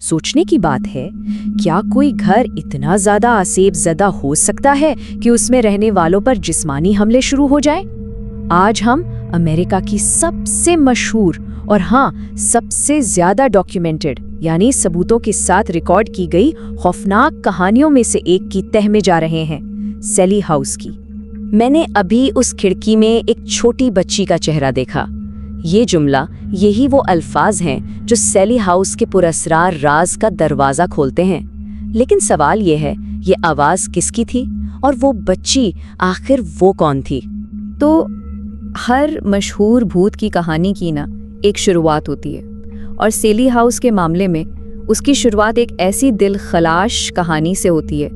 सोचने की बात है, क्या कोई घर इतना ज्यादा आसेब ज़दा हो सकता है कि उसमें रहने वालों पर जिस्मानी हमले शुरू हो जाएं? आज हम अमेरिका की सबसे मशहूर और हाँ सबसे ज्यादा डॉक्यूमेंटेड यानी सबूतों के साथ रिकॉर्ड की गई खौफनाक कहानियों में से एक की तह में जा रहे हैं, सैली हाउस की। मैंने अभी उस खिड़की में एक छोटी बच्ची का चेहरा देखा। ये जुमला, यही वो अल्फाज हैं जो सैली हाउस के पुरअसरार राज का दरवाज़ा खोलते हैं। लेकिन सवाल ये है, ये आवाज़ किसकी थी और वो बच्ची आखिर वो कौन थी? तो हर मशहूर भूत की कहानी की ना एक शुरुआत होती है, और सैली हाउस के मामले में उसकी शुरुआत एक ऐसी दिल खलाश कहानी से होती है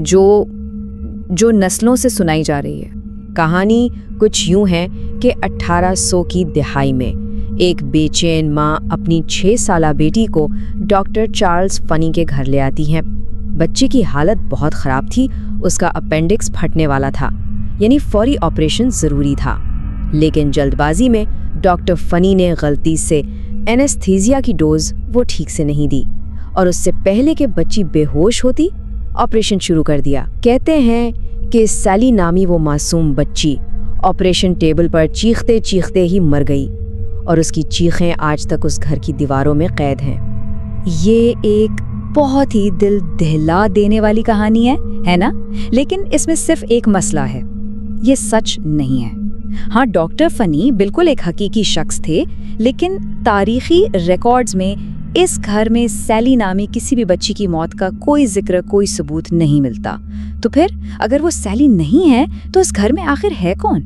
जो नस्लों से सुनाई जा रही है। कहानी कुछ यूं है कि 1800 की दिहाई में एक बेचैन माँ अपनी 6 साला बेटी को डॉक्टर चार्ल्स फनी के घर ले आती है। बच्चे की हालत बहुत ख़राब थी, उसका अपेंडिक्स फटने वाला था, यानी फौरी ऑपरेशन ज़रूरी था। लेकिन जल्दबाजी में डॉक्टर फनी ने गलती से एनेस्थीसिया की डोज वो ठीक से नहीं दी और उससे पहले कि बच्ची बेहोश होती ऑपरेशन शुरू कर दिया। कहते हैं कि सैली नामी वो मासूम बच्ची ऑपरेशन टेबल पर चीखते चीखते ही मर गई और उसकी चीखें आज तक उस घर की दीवारों में कैद हैं। ये एक बहुत ही दिल दहला देने वाली कहानी है ना? लेकिन इसमें सिर्फ एक मसला है, ये सच नहीं है। हाँ, डॉक्टर फनी बिल्कुल एक हकीकी शख्स थे, लेकिन तारीखी रिकॉर्ड्स में इस घर में सैली नामी किसी भी बच्ची की मौत का कोई जिक्र, कोई सबूत नहीं मिलता। तो फिर अगर वो सैली नहीं है तो इस घर में आखिर है कौन?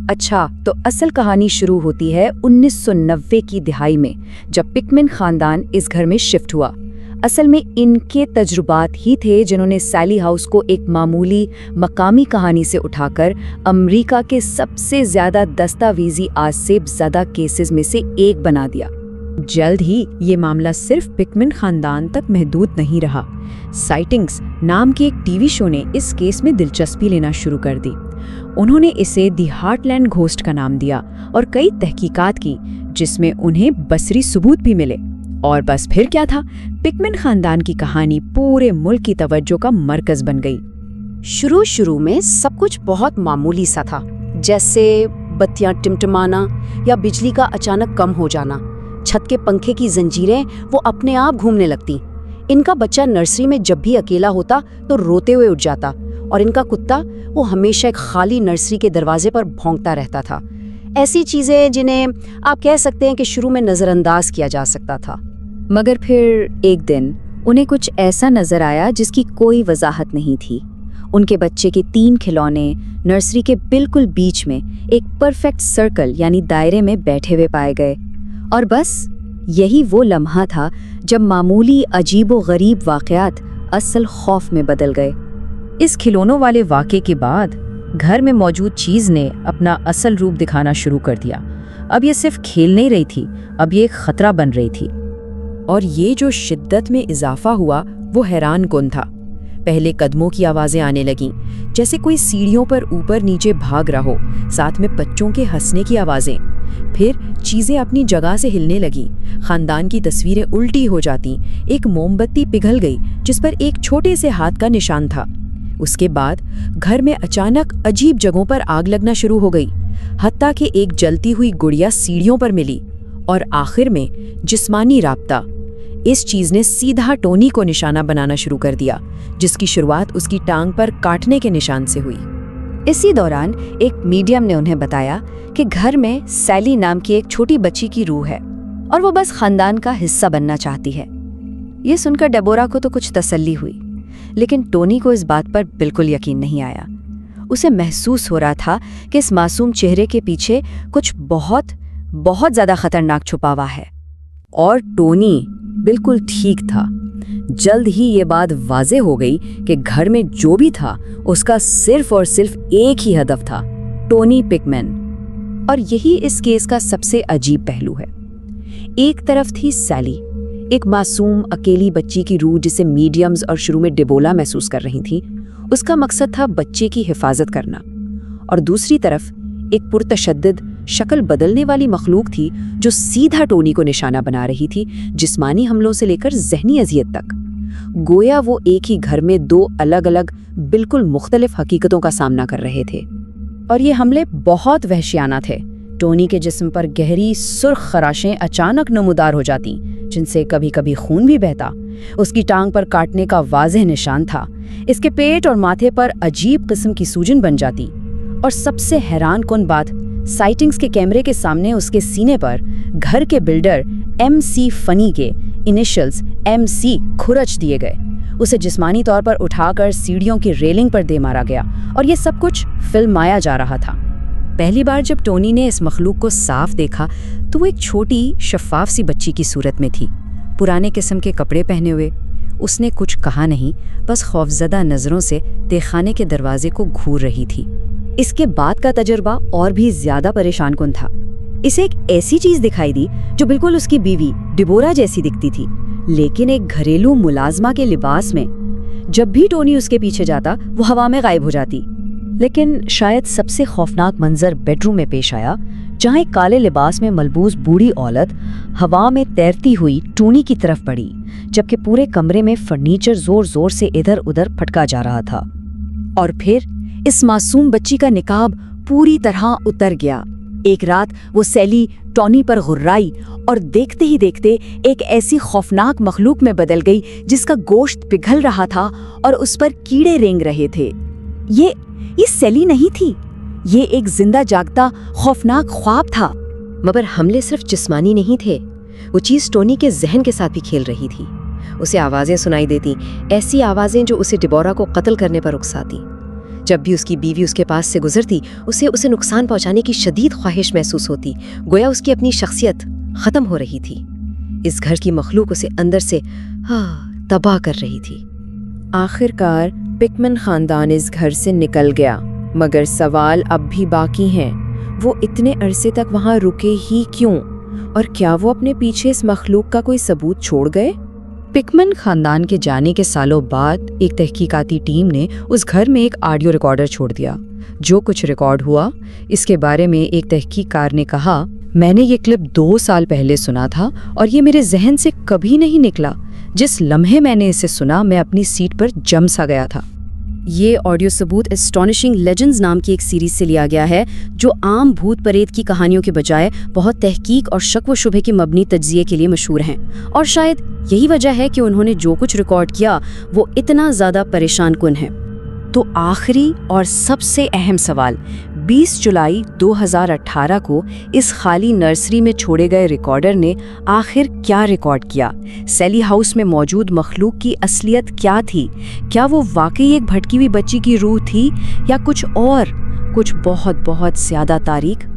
अच्छा, तो असल कहानी शुरू होती है 1990 की दिहाई में, जब पिकमैन खानदान इस घर में शिफ्ट हुआ। असल में इनके तजुर्बात ही थे जिन्होंने सैली हाउस को एक मामूली मकामी कहानी से उठाकर अमेरिका के सबसे ज्यादा दस्तावेजी आसेब ज़दा केसेस में से एक बना दिया। जल्द ही ये मामला सिर्फ पिकमैन खानदान तक महदूद नहीं रहा। साइटिंग्स नाम के एक टीवी शो ने इस केस में दिलचस्पी लेना शुरू कर दी। उन्होंने इसे दी हार्टलैंड घोस्ट का नाम दिया और कई तहकीकात की, जिसमें उन्हें बसरी सबूत भी मिले। और बस फिर क्या था, पिकमैन खानदान की कहानी पूरे मुल्क की तवज्जो का मरकज बन गई। शुरू में सब कुछ बहुत मामूली सा था, जैसे बत्तियां टिमटिमाना या बिजली का अचानक कम हो जाना। छत के पंखे की जंजीरें वो अपने आप घूमने लगती। इनका बच्चा नर्सरी में जब भी अकेला होता तो रोते हुए उठ जाता, और इनका कुत्ता वो हमेशा एक खाली नर्सरी के दरवाजे पर भौंकता रहता था। ऐसी चीजें जिन्हें आप कह सकते हैं कि शुरू में नजरअंदाज किया जा सकता था। मगर फिर एक दिन उन्हें कुछ ऐसा नजर आया जिसकी कोई वजाहत नहीं थी। उनके बच्चे के 3 खिलौने नर्सरी के बिल्कुल बीच में एक परफेक्ट सर्कल यानी दायरे में बैठे हुए पाए गए। और बस यही वो लम्हा था जब मामूली अजीबो गरीब वाक़यात असल खौफ में बदल गए। इस खिलौनों वाले वाक़े के बाद घर में मौजूद चीज़ ने अपना असल रूप दिखाना शुरू कर दिया। अब ये सिर्फ खेल नहीं रही थी, अब ये एक ख़तरा बन रही थी। और ये जो शिद्दत में इजाफा हुआ वो हैरान कुन था। पहले कदमों की आवाज़ें आने लगीं, जैसे कोई सीढ़ियों पर ऊपर नीचे भाग रहा हो, साथ में बच्चों के हंसने की आवाज़ें। फिर चीज़ें अपनी जगह से हिलने लगीं, खानदान की तस्वीरें उल्टी हो जाती। एक मोमबत्ती पिघल गई जिस पर एक छोटे से हाथ का निशान था। उसके बाद घर में अचानक अजीब जगहों पर आग लगना शुरू हो गई, हत्ता कि एक जलती हुई गुड़िया सीढ़ियों पर मिली। और आखिर में जिस्मानी राब्ता। इस चीज़ ने सीधा टोनी को निशाना बनाना शुरू कर दिया, जिसकी शुरुआत उसकी टांग पर काटने के निशान से हुई। इसी दौरान एक मीडियम ने उन्हें बताया कि घर में सैली नाम की एक छोटी बच्ची की रूह है और वो बस खानदान का हिस्सा बनना चाहती है। ये सुनकर डेबोरा को तो कुछ तसल्ली हुई, लेकिन टोनी को इस बात पर बिल्कुल यकीन नहीं आया। उसे महसूस हो रहा था कि इस मासूम चेहरे के पीछे कुछ बहुत बहुत ज़्यादा खतरनाक छुपा हुआ है। और टोनी बिल्कुल ठीक था। जल्द ही ये बात वाज़े हो गई कि घर में जो भी था उसका सिर्फ और सिर्फ एक ही हदफ था, टोनी पिकमैन। और यही इस केस का सबसे अजीब पहलू है। एक तरफ थी सैली, एक मासूम अकेली बच्ची की रूह जिसे मीडियम्स और शुरू में डिबोला महसूस कर रही थी। उसका मकसद था बच्चे की हिफाजत करना। और दूसरी तरफ ایک پرتشدد شکل بدلنے والی مخلوق تھی جو سیدھا ٹونی کو نشانہ بنا رہی تھی، جسمانی حملوں سے لے کر ذہنی اذیت تک۔ گویا وہ ایک ہی گھر میں دو الگ الگ بالکل مختلف حقیقتوں کا سامنا کر رہے تھے، اور یہ حملے بہت وحشیانہ تھے۔ ٹونی کے جسم پر گہری سرخ خراشیں اچانک نمودار ہو جاتی، جن سے کبھی کبھی خون بھی بہتا۔ اس کی ٹانگ پر کاٹنے کا واضح نشان تھا۔ اس کے پیٹ اور ماتھے پر عجیب قسم کی سوجن بن جاتی، اور سب سے حیران کن بات، سائٹنگز کے کیمرے کے سامنے اس کے سینے پر گھر کے بلڈر MC فنی کے انیشلز MC کھرچ دیے گئے۔ اسے جسمانی طور پر اٹھا کر سیڑھیوں کی ریلنگ پر دے مارا گیا، اور یہ سب کچھ فلمایا جا رہا تھا۔ پہلی بار جب ٹونی نے اس مخلوق کو صاف دیکھا تو وہ ایک چھوٹی شفاف سی بچی کی صورت میں تھی، پرانے قسم کے کپڑے پہنے ہوئے۔ اس نے کچھ کہا نہیں، بس خوفزدہ نظروں سے تہخانے کے دروازے کو گھور رہی تھی۔ اس کے بعد کا تجربہ اور بھی زیادہ پریشان کن تھا۔ اسے ایک ایسی چیز دکھائی دی جو بالکل اس کی بیوی ڈیبورا جیسی دکھتی تھی، لیکن ایک گھریلو ملازمہ کے لباس میں۔ جب بھی ٹونی اس کے پیچھے جاتا وہ ہوا میں غائب ہو جاتی۔ لیکن شاید سب سے خوفناک منظر بیڈروم میں پیش آیا، جہاں ایک کالے لباس میں ملبوس بوڑھی عورت ہوا میں تیرتی ہوئی ٹونی کی طرف بڑھی، جبکہ پورے کمرے میں فرنیچر زور زور سے ادھر ادھر پھٹکا جا رہا تھا۔ اور پھر اس معصوم بچی کا نقاب پوری طرح اتر گیا۔ ایک رات وہ سیلی ٹونی پر غرائی اور دیکھتے ہی دیکھتے ایک ایسی خوفناک مخلوق میں بدل گئی جس کا گوشت پگھل رہا تھا اور اس پر کیڑے رینگ رہے تھے۔ یہ سیلی نہیں تھی، یہ ایک زندہ جاگتا خوفناک خواب تھا۔ مگر حملے صرف جسمانی نہیں تھے، وہ چیز ٹونی کے ذہن کے ساتھ بھی کھیل رہی تھی۔ اسے آوازیں سنائی دیتی، ایسی آوازیں جو اسے ڈیبورا کو قتل کرنے پر اکساتی۔ جب بھی اس کی بیوی اس کے پاس سے گزرتی، اسے نقصان پہنچانے کی شدید خواہش محسوس ہوتی، گویا اس کی اپنی شخصیت ختم ہو رہی تھی۔ اس گھر کی مخلوق اسے اندر سے تباہ کر رہی تھی۔ آخر کار پکمن خاندان اس گھر سے نکل گیا، مگر سوال اب بھی باقی ہیں۔ وہ اتنے عرصے تک وہاں رکے ہی کیوں؟ اور کیا وہ اپنے پیچھے اس مخلوق کا کوئی ثبوت چھوڑ گئے؟ پکمن خاندان کے جانے کے سالوں بعد ایک تحقیقاتی ٹیم نے اس گھر میں ایک آڈیو ریکارڈر چھوڑ دیا۔ جو کچھ ریکارڈ ہوا اس کے بارے میں ایک تحقیق کار نے کہا، میں نے یہ کلپ 2 سال پہلے سنا تھا اور یہ میرے ذہن سے کبھی نہیں نکلا۔ جس لمحے میں نے اسے سنا میں اپنی سیٹ پر جم سا گیا تھا۔ یہ آڈیو ثبوت اسٹانشنگ لیجنڈز نام کی ایک سیریز سے لیا گیا ہے، جو عام بھوت پریت کی کہانیوں کے بجائے بہت تحقیق اور شک و شبہ کی مبنی تجزیے کے لیے مشہور ہیں، اور شاید یہی وجہ ہے کہ انہوں نے جو کچھ ریکارڈ کیا وہ اتنا زیادہ پریشان کن ہے۔ تو آخری اور سب سے اہم سوال، 20 جولائی 2018 کو اس خالی نرسری میں چھوڑے گئے ریکارڈر نے آخر کیا ریکارڈ کیا؟ سیلی ہاؤس میں موجود مخلوق کی اصلیت کیا تھی؟ کیا وہ واقعی ایک بھٹکی ہوئی بچی کی روح تھی یا کچھ اور، کچھ بہت بہت زیادہ تاریک؟